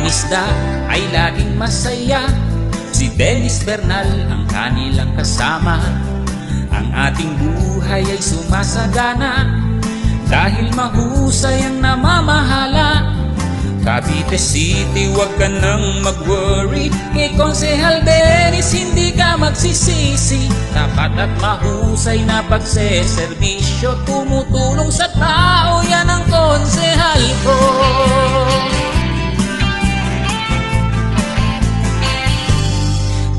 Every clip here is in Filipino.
mangingisda ay laging masaya. Si Dennis Bernal ang kanilang kasama. Ang ating buhay ay sumasagana dahil mahusay ang namamahala. Cavite City, wag ka nang mag-worry. Kay Konsehal Dennis hindi ka magsisisi. Tapat at mahusay na pagseserbisyo, tumutulong sa tao, yan ang konsehal ko.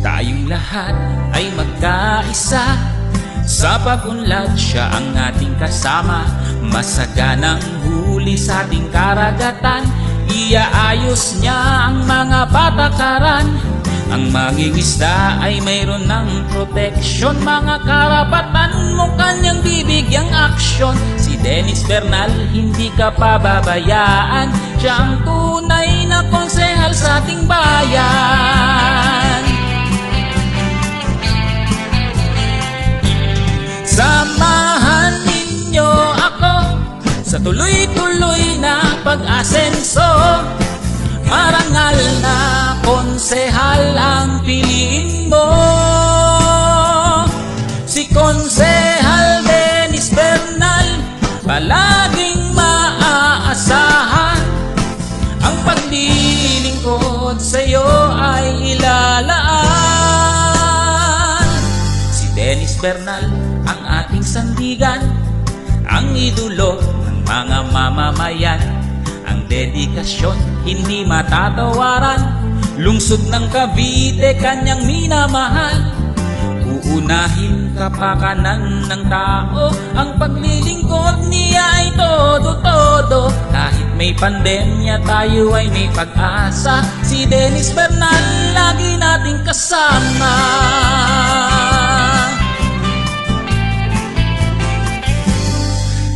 Tayong lahat ay magkaisa. Sa pag-unlad siya ang ating kasama. Masaganang huli sa ating karagatan. Iaayos niya ang mga patakaran. Ang mangingisda ay mayroon ng proteksyon. Mga karapatan mo kanyang bibigyang aksyon. Si Dennis Bernal hindi ka pababayaan. Siya ang tunay na konsehal sa ating bayan. Samahan ninyo ako sa tuloy-tuloy na pag-asenso. Marangal na konsehal ang piliin mo. Si Konsehal Dennis Bernal, palaging maaasahan. Ang paglilingkod sa'yo ay ilalaan. Si Dennis Bernal ang ating sandigan, ang idolo ng mga mamamayan. Ang dedikasyon hindi matatawaran. Lungsod ng Cavite kanyang minamahal. Uunahin kapakanan ng tao. Ang paglilingkod niya ay todo-todo. Kahit may pandemya tayo ay may pag-asa. Si Dennis Bernal lagi nating kasama.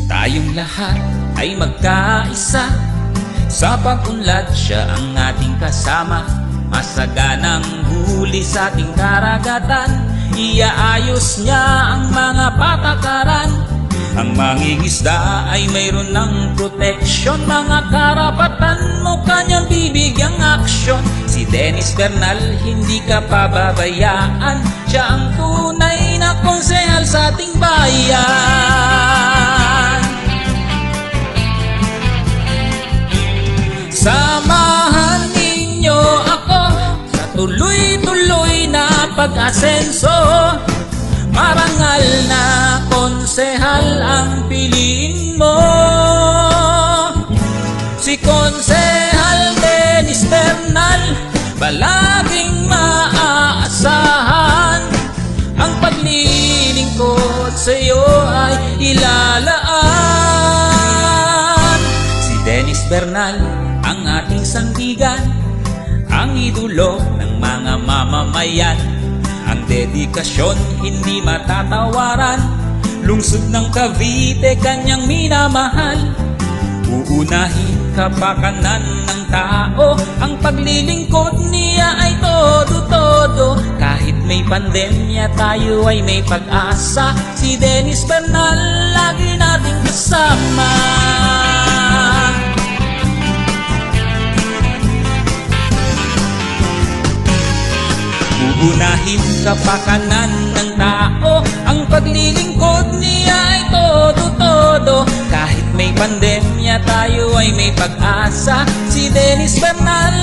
Tayong lahat ay magkaisa. Sa pag-unlad siya ang ating kasama. Masaganang huli sa ating karagatan. Iaayos niya ang mga patakaran. Ang mangingisda ay mayroon ng proteksyon. Mga karapatan mo kanyang bibigyang aksyon. Si Dennis Bernal hindi ka pababayaan. Siya ang tunay na konsehal sa ating bayan. Samahan ninyo ako sa tuloy-tuloy na pag-asenso. Marangal na konsehal ang piliin mo. Si Konsehal Dennis Bernal, palaging maaasahan. Ang paglilingkod sa'yo ay ilalaan. Si Dennis Bernal ang ating sandigan, ang idolo ng mga mamamayan. Ang dedikasyon hindi matatawaran. Lungsod ng Cavite kanyang minamahal. Uunahin kapakanan ng tao. Ang paglilingkod niya ay todo-todo. Kahit may pandemya tayo ay may pag-asa. Si Dennis Bernal lagi nating kasama. Uunahin kapakanan ng tao. Ang paglilingkod niya ay todo-todo. Kahit may pandemya tayo ay may pag-asa. Si Dennis Bernal